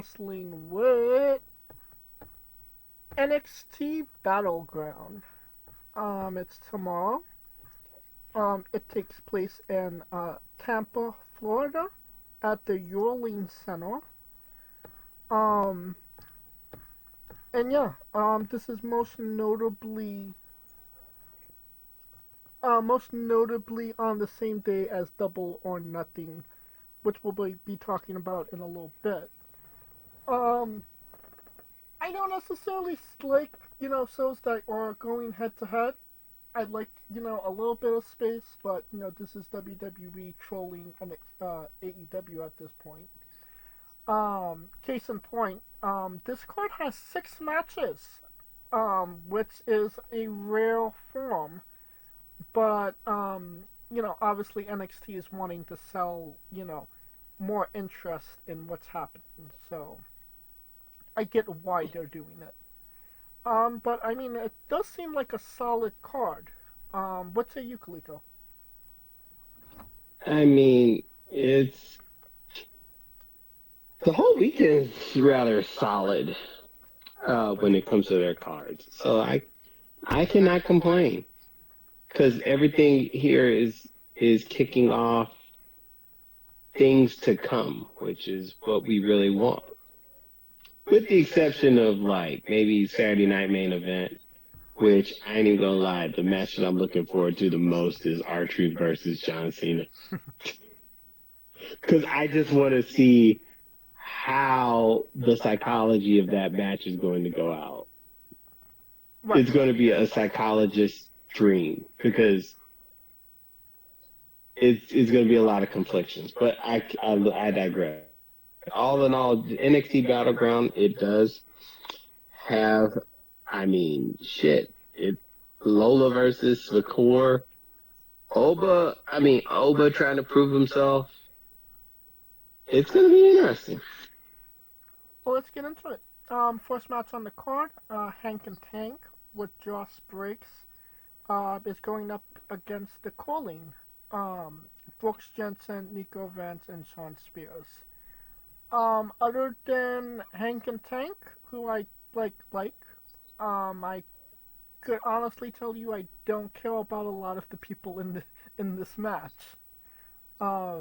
Wrestling with NXT Battleground. It's tomorrow. It takes place in Tampa, Florida, at the Eurolink Center. Um, and yeah, this is most notably on the same day as Double or Nothing, which we'll be talking about in a little bit. Um, I don't necessarily like, shows that are going head to head. I'd like, a little bit of space, but, this is WWE trolling AEW at this point. Case in point, this card has 6 matches, which is a rare form, but, obviously NXT is wanting to sell, more interest in what's happening, so I get why they're doing it. But I mean, it does seem like a solid card. What say you, Kaliko? I mean, it's the whole weekend's rather solid when it comes to their cards. So I cannot complain because everything here is kicking off things to come, which is what we really want. With the exception of like maybe Saturday night main event, which I ain't even gonna lie, the match that I'm looking forward to the most is R-Truth versus John Cena. Because I just want to see how the psychology of that match is going to go out. Right. It's going to be a psychologist's dream because it's going to be a lot of conflictions. But I digress. All in all, NXT Battleground, it does have, It's Lola versus Vakor. Oba trying to prove himself. It's going to be interesting. Well, let's get into it. First match on the card, Hank and Tank with Josh Briggs is going up against the Calling. Brooks Jensen, Nico Vance, and Sean Spears. Other than Hank and Tank, who I like, I could honestly tell you I don't care about a lot of the people in this match. But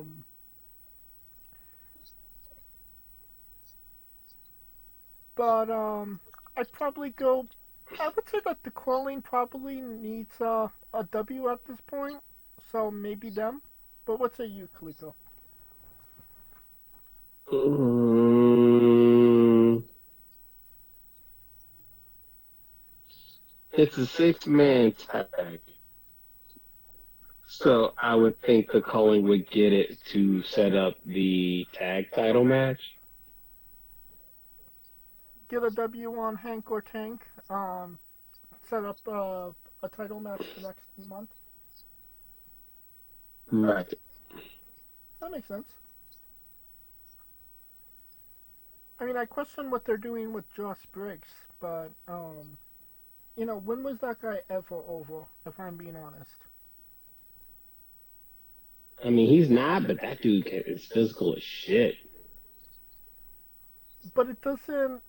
I would say that the Calling probably needs a W at this point, so maybe them. But what say you, Kaliko? It's a 6-man tag. So I would think the Calling would get it to set up the tag title match. Get a W on Hank or Tank. Set up a title match for next month. Right. That makes sense. I mean, I question what they're doing with Josh Briggs, but, when was that guy ever over, if I'm being honest? I mean, he's not, but that dude is physical as shit. But it doesn't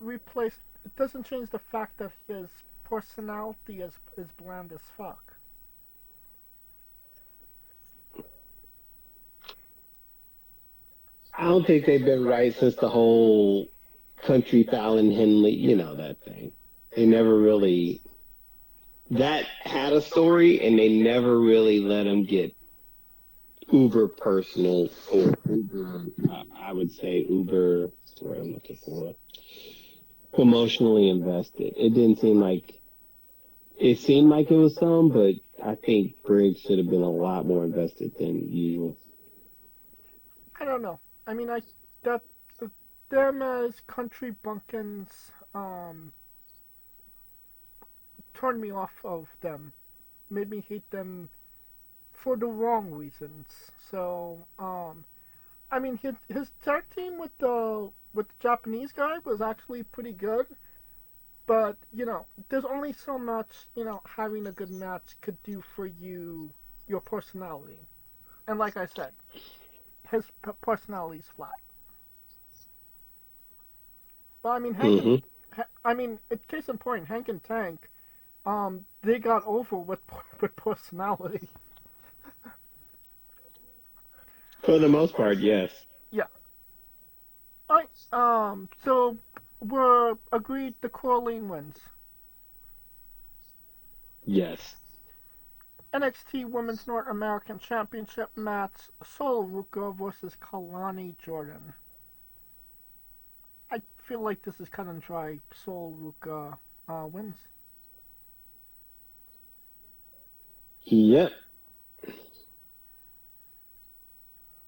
change the fact that his personality is bland as fuck. I don't think they've been right since the whole Country Fallon Henley, that thing. They never really... That had a story, and they never really let him get uber personal or uber, I would say uber, that's what I'm looking for, emotionally invested. It seemed like it was some, but I think Briggs should have been a lot more invested than usual. I don't know. I mean, them as country bumpkins turned me off of them, made me hate them for the wrong reasons. So, I mean, his tag team with the Japanese guy was actually pretty good, but there's only so much having a good match could do for you, your personality, and like I said, his personality's flat. Well, I mean, Hmm. case in point, Hank and Tank, they got over with with personality. For the most part, yes. Yeah. Alright, so we're agreed the Coraline wins. Yes. NXT Women's North American Championship match, Sol Ruka versus Kalani Jordan. I feel like this is cut and dry. Sol Ruka wins. Yep.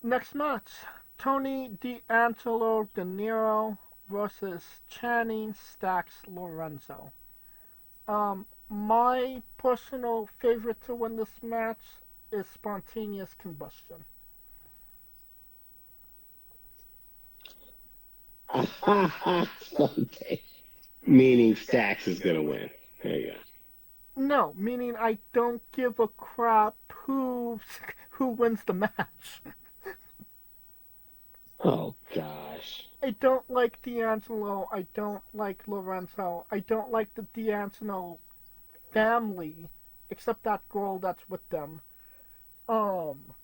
Next match, Tony D'Angelo De Niro versus Channing Stacks Lorenzo. My personal favorite to win this match is Spontaneous Combustion. Okay. Meaning Stax is gonna win. There you go. No, meaning I don't give a crap who wins the match. Oh gosh. I don't like D'Angelo. I don't like Lorenzo. I don't like the D'Angelo family, except that girl that's with them. Um,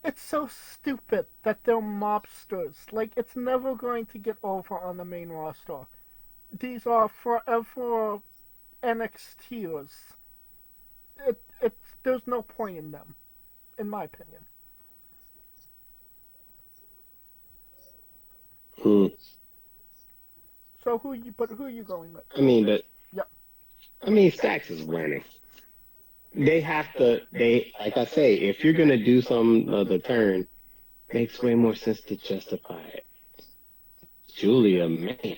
it's so stupid that they're mobsters. Like, it's never going to get over on the main roster. These are forever NXTers. There's no point in them, in my opinion. Hmm. So who are you going with? I mean, but Yep. I mean, Stax is winning. They have to. They like I say, if you're gonna do some of the turn, makes way more sense to justify it. Julia, man.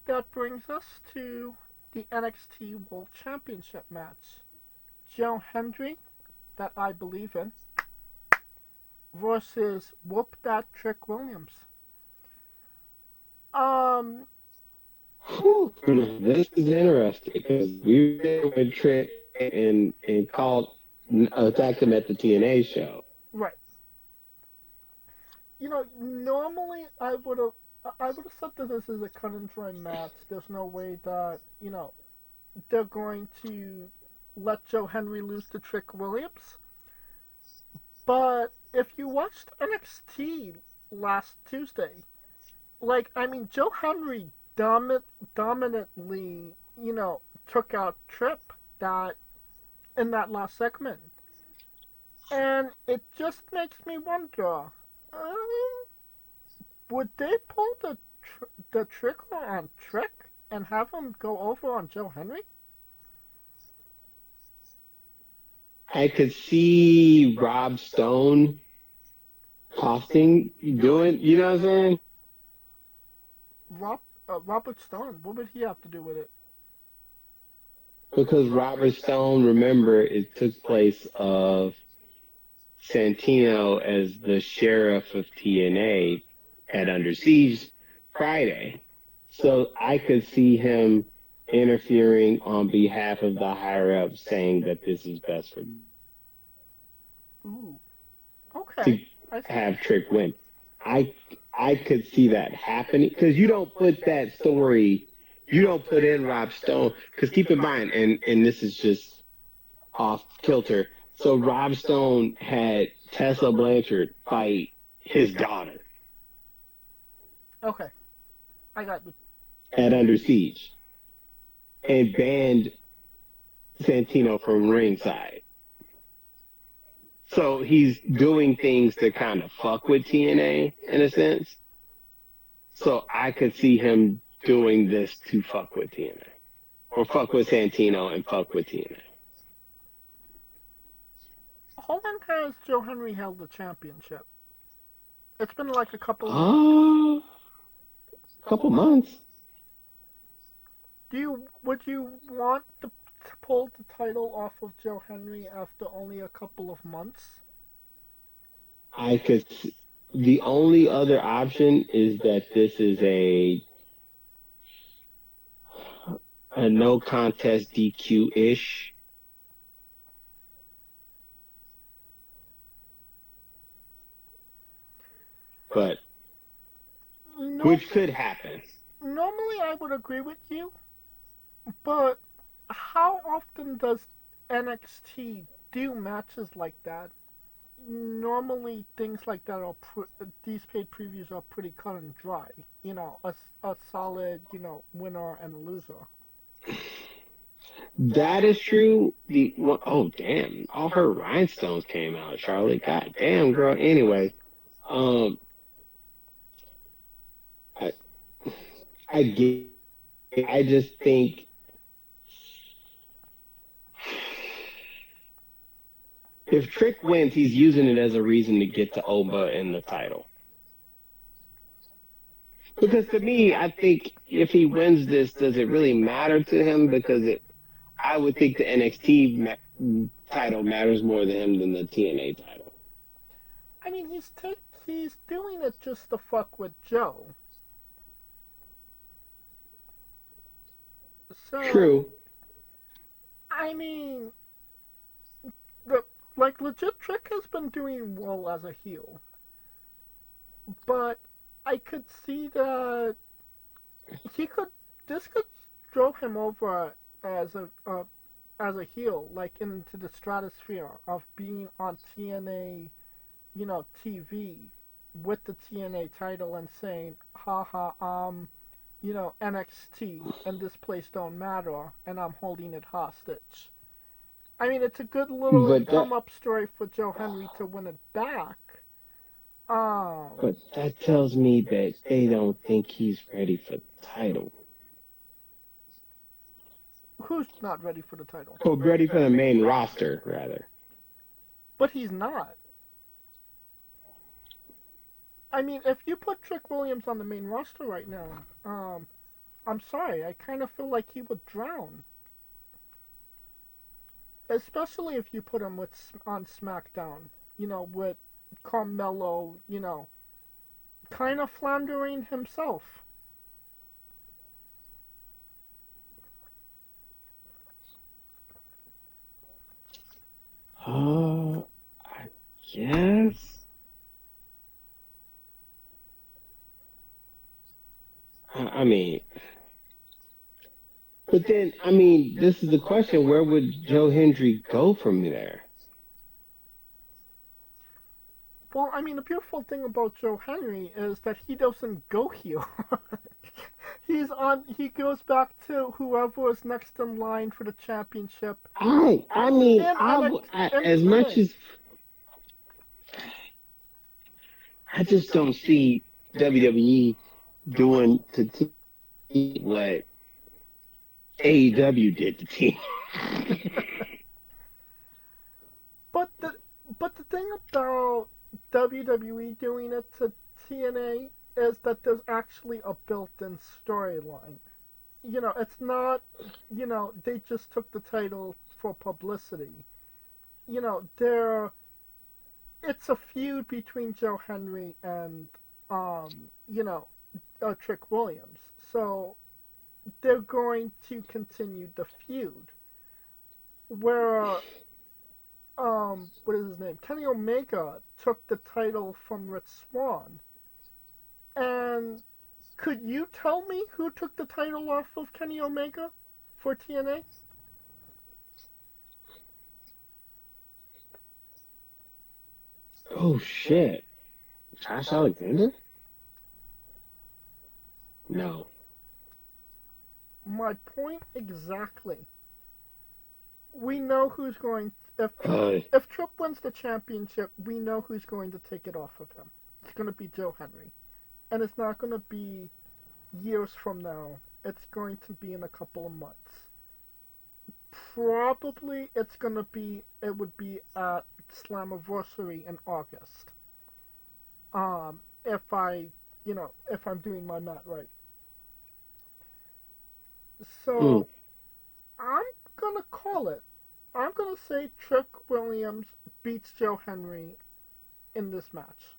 That brings us to the NXT World Championship match. Joe Hendry, that I believe in, versus Whoop That Trick Williams. Um, Whew. This is interesting because we were with Trick and called attacked him at the TNA show. right. Normally I would have said that this is a cut and dry match. There's no way that they're going to let Joe Henry lose to Trick Williams. But if you watched NXT last Tuesday, Joe Henry dominantly, took out Tripp that in that last segment, and it just makes me wonder, would they pull the trigger on Trick and have him go over on Joe Henry? I could see Rob Stone costing doing. You know what I'm saying? Robert Stone, what would he have to do with it? Because Robert Stone, remember, it took place of Santino as the sheriff of TNA at Under Siege Friday. So I could see him interfering on behalf of the higher ups saying that this is best for Ooh, to okay, I see. have Trick win. I could see that happening because you don't put that story, you don't put in Rob Stone because keep in mind, and this is just off kilter. So Rob Stone had Tessa Blanchard fight his daughter Okay, I got it. at Under Siege and banned Santino from ringside. So he's doing things to kind of fuck with TNA in a sense. So I could see him doing this to fuck with TNA. Or fuck with Santino and fuck with TNA. How long has Joe Henry held the championship? It's been like a couple of months. Couple months. Would you want to pull the title off of Joe Henry after only a couple of months? I could. The only other option is that this is a no contest DQ ish. But which could happen. Normally, I would agree with you, but how often does NXT do matches like that? Normally, things like that are these paid previews are pretty cut and dry. A solid winner and loser. That is true. Oh damn! All her rhinestones came out, Charlotte. God damn, girl. Anyway, um, I I get. I just think if Trick wins, he's using it as a reason to get to Oba in the title. Because to me, I think if he wins this, does it really matter to him? I would think the NXT title matters more to him than the TNA title. I mean, he's doing it just to fuck with Joe. So, True. I mean, the like legit Trick has been doing well as a heel, but I could see that he could this could throw him over as a heel, like into the stratosphere of being on TNA, TV with the TNA title and saying, haha, NXT and this place don't matter and I'm holding it hostage. I mean, it's a good little But come up story for Joe Henry to win it back. but that tells me that they don't think he's ready for the title. Who's not ready for the title? Oh, ready for the main roster, rather. But he's not. I mean, if you put Trick Williams on the main roster right now, I'm sorry, I kind of feel like he would drown. Especially if you put him on SmackDown, with Carmelo, kind of floundering himself. I guess. I mean, but then, I mean, this is the question: where would Joe Hendry go from there? Well, I mean, the beautiful thing about Joe Henry is that he doesn't go heel. He goes back to whoever is next in line for the championship. I mean, And as much as I just don't see WWE doing to what AEW did to T. But the thing about WWE doing it to TNA is that there's actually a built-in storyline. It's not, they just took the title for publicity. There, it's a feud between Joe Henry and, um, you know, Trick Williams. So they're going to continue the feud. Where, what is his name? Kenny Omega took the title from Rich Swann. And could you tell me who took the title off of Kenny Omega for TNA? Oh shit, Josh Alexander? No. My point exactly. We know who's going. If Tripp wins the championship, we know who's going to take it off of him. It's going to be Joe Henry, and it's not going to be years from now. It's going to be in a couple of months. Probably it's going to be. It would be at Slammiversary in August. If if I'm doing my math right. So I'm gonna call it. I'm gonna say Trick Williams beats Joe Henry in this match.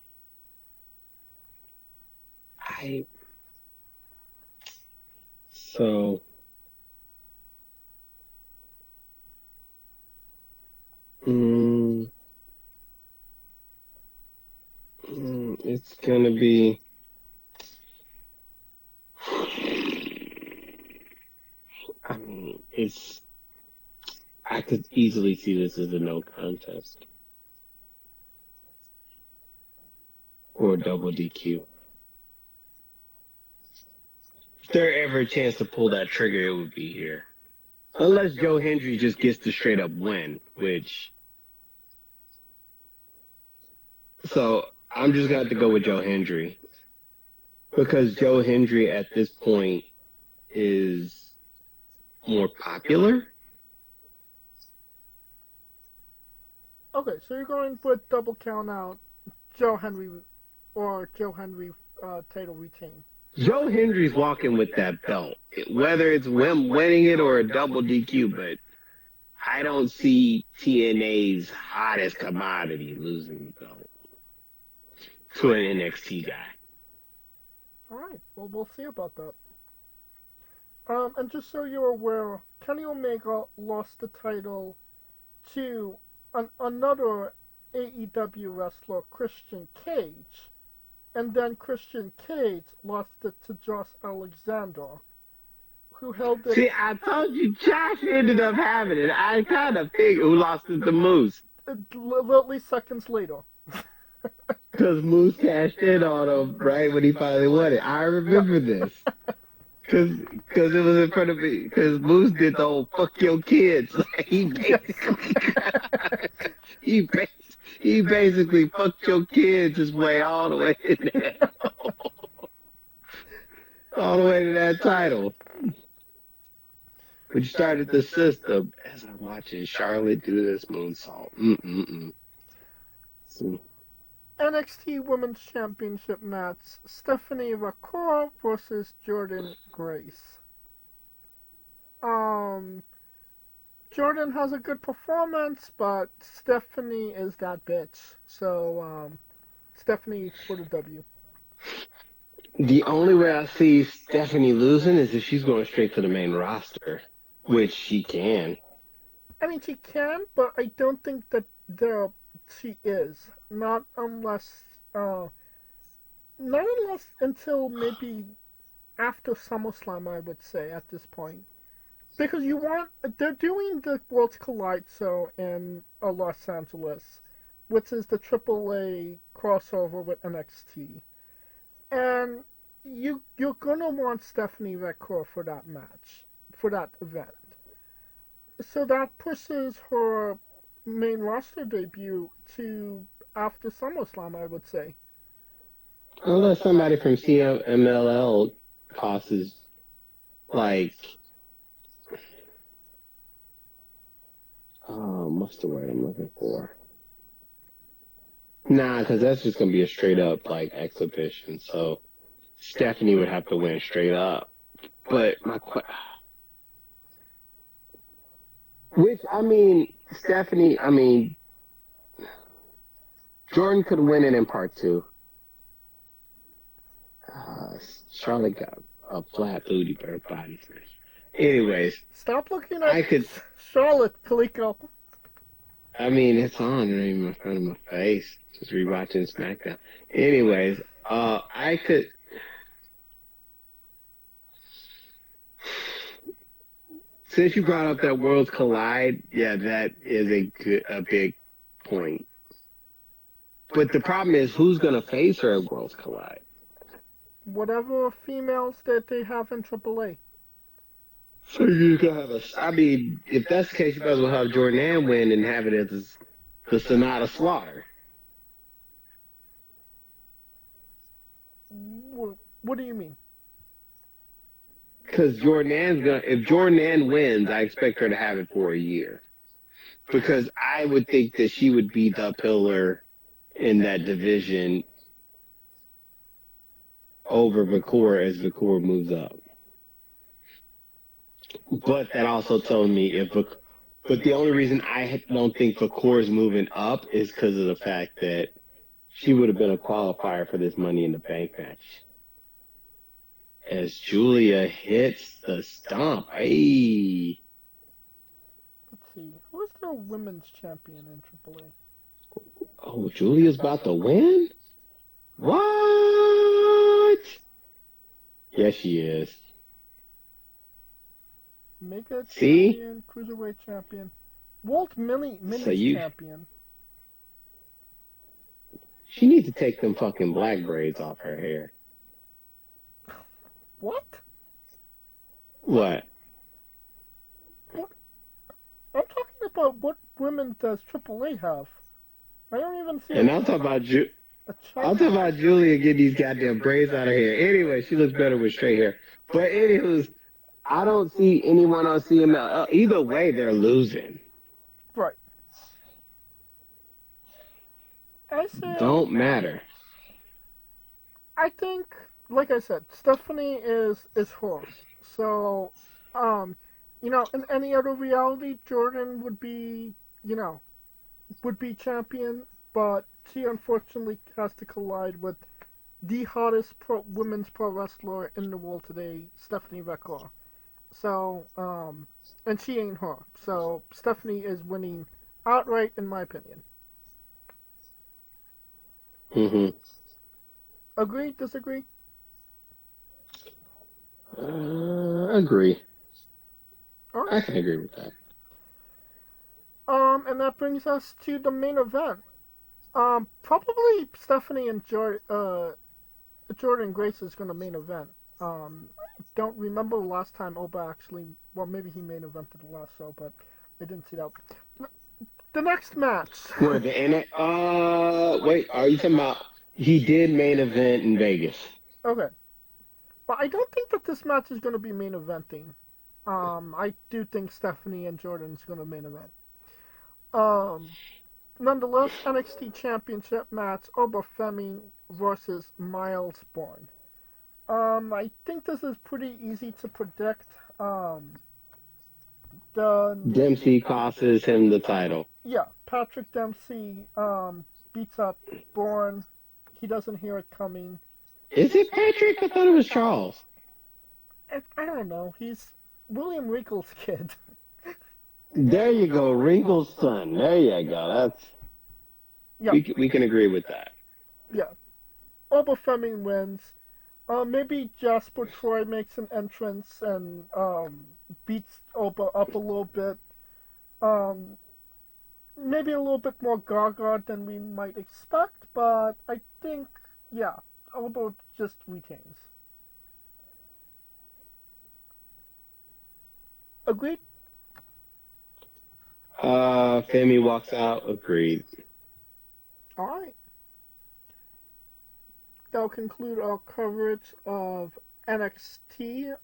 So it's gonna be I could easily see this as a no contest or a double DQ. If there ever a chance to pull that trigger, it would be here. Unless Joe Hendry just gets the straight up win, which. So I'm just going to have to go with Joe Hendry. Because Joe Hendry at this point is more popular. Okay, so you're going with double count out, Joe Henry, or Joe Henry title retain. Joe Hendry's walking with that belt, whether it's him winning it or a double DQ, but I don't see TNA's hottest commodity losing the belt to an NXT guy. All right, well, we'll see about that. And just so you're aware, Kenny Omega lost the title to another AEW wrestler, Christian Cage, and then Christian Cage lost it to Josh Alexander, who held it. See, I told you Josh ended up having it. I kind of figured who lost it to Moose. Literally seconds later. Because Moose cashed in on him right when he finally won it. I remember this. Because it was in front of me. Because Moose did the whole fuck your kids. He basically fucked your kids his way all the way in there. All the way to that title. Which started the system as I'm watching Charlotte do this moonsault. So, NXT Women's Championship match, Stephanie Vaquer versus Jordan Grace. Jordan has a good performance, but Stephanie is that bitch. So, Stephanie for the W. The only way I see Stephanie losing is if she's going straight to the main roster, which she can. I mean, she can, but I don't think that she is. Not unless until maybe after SummerSlam, I would say, at this point. Because they're doing the Worlds Collide show in Los Angeles, which is the AAA crossover with NXT. And you're gonna want Stephanie Vaquer for that match, for that event. So that pushes her main roster debut to after SummerSlam, I would say. Unless somebody from CMLL tosses, like, what's the word I'm looking for? Nah, because that's just going to be a straight up, like, exhibition. So Stephanie would have to win straight up. But Jordan could win it in part 2. Charlotte got a flat booty body smash. Anyways. Stop looking at Charlotte, Kaliko. I mean, it's on right in front of my face. Just rewatching SmackDown. Anyways, I could. Since you brought up that Worlds Collide, yeah, that is a big point. But the problem is, who's going to face her at Worlds Collide? Whatever females that they have in AAA. So you can have if that's the case, you might as well have Jordan win and have it as the Sonata Slaughter. What do you mean? Because if Jordan wins, I expect her to have it for a year. Because I would think that she would be the pillar in that division over Vaquer as Vaquer moves up. But that also told me but the only reason I don't think Vaquer is moving up is because of the fact that she would have been a qualifier for this Money in the Bank match. As Julia hits the stomp. Hey. Let's see. Who's the women's champion in AAA? Oh, Julia's about to win? What? Yes, she is. Mega See? champion, cruiserweight champion, World Minis So champion. she needs to take them fucking black braids off her hair. What? What? What? I'm talking about what women does AAA have. I don't even see And a I'm talking about I'm I'm talking about Julia getting these goddamn braids out of hair. Anyway, she looks better with straight hair. But anywho, I don't see anyone on CML. Either way, they're losing. Right. I say. Don't matter. I think, like I said, Stephanie is her. So, in any other reality, Jordan would be, would be champion, but she unfortunately has to collide with the hottest women's pro wrestler in the world today, Stephanie Vekor. So, and she ain't her. So Stephanie is winning outright, in my opinion. Mm-hmm. Agree? Disagree? Agree. All right. I can agree with that. And that brings us to the main event. Probably Stephanie and Jordan Grace is going to main event. Don't remember the last time Oba actually. Well, maybe he main evented the last show, but I didn't see that. The next match. What the wait, are you talking about? He did main event in Vegas. Okay, but I don't think that this match is going to be main eventing. I do think Stephanie and Jordan is going to main event. Nonetheless, NXT Championship match: Oba Femi versus Miles Bourne. I think this is pretty easy to predict. Dempsey costs him the title. Yeah, Patrick Dempsey beats up Bourne. He doesn't hear it coming. Is it Patrick? I thought it was Charles. I don't know. He's William Regal's kid. There you go, Regal's son. There you go. That's we can agree with that. Yeah. Oba Femi wins. Maybe Jasper Troy makes an entrance and beats Oba up a little bit. Maybe a little bit more gaga than we might expect, but I think, yeah, Oba just retains. Agreed? Femi walks out. Agreed. All right. That'll conclude our coverage of NXT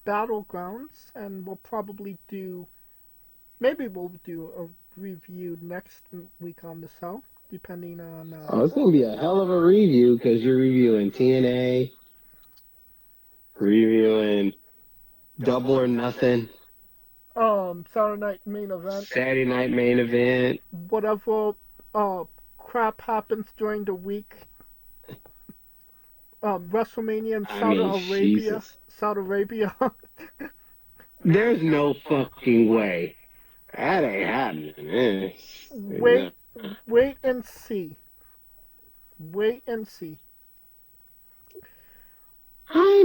Battlegrounds, and we'll do a review next week on the show, depending on. It's gonna be a hell of a review because you're reviewing TNA, reviewing Double or Nothing. Saturday night main event. Saturday night main event. Whatever crap happens during the week. WrestleMania in Saudi Arabia. There's no fucking way. That ain't happening. Wait and see. Wait and see. I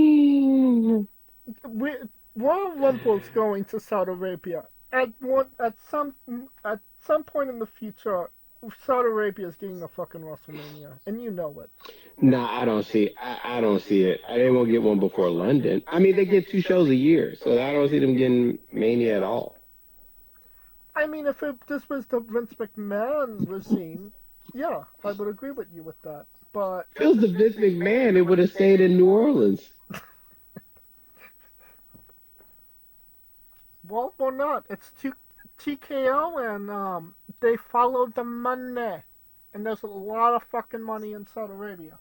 mean, Royal Rumble's going to Saudi Arabia. At some point in the future, Saudi Arabia is getting a fucking WrestleMania, and you know it. Nah, I don't see. I don't see it. They won't get one before London. I mean, they get 2 shows a year, so I don't see them getting Mania at all. I mean, if this was the Vince McMahon regime, yeah, I would agree with you with that. But if it was the Vince McMahon, it would have stayed in New Orleans. Well, or not. It's TKO, and they follow the money. And there's a lot of fucking money in Saudi Arabia.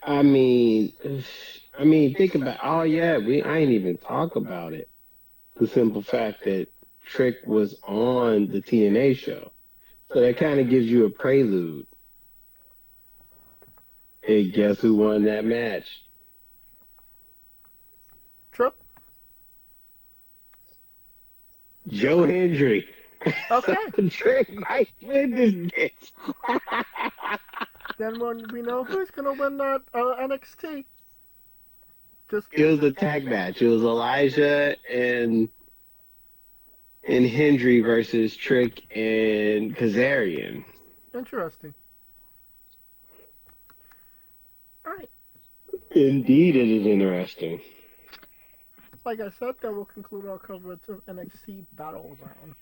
I mean, think about. Oh yeah, I ain't even talk about it. The simple fact that Trick was on the TNA show, so that kind of gives you a prelude. Hey, guess who won that match? Trip? Joe Hendry. Okay. Trick might win this bitch. Then when we know who's gonna win that NXT. Just It was a tag match. It was Elijah and Hendry versus Trick and Kazarian. interesting. All right. Indeed, it is interesting. Like I said, that will conclude our coverage of NXT Battleground.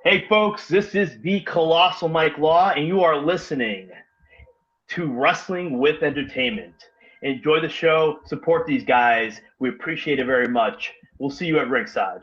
Hey, folks, this is the Colossal Mike Law, and you are listening to Wrestling with Entertainment. Enjoy the show. Support these guys. We appreciate it very much. We'll see you at ringside.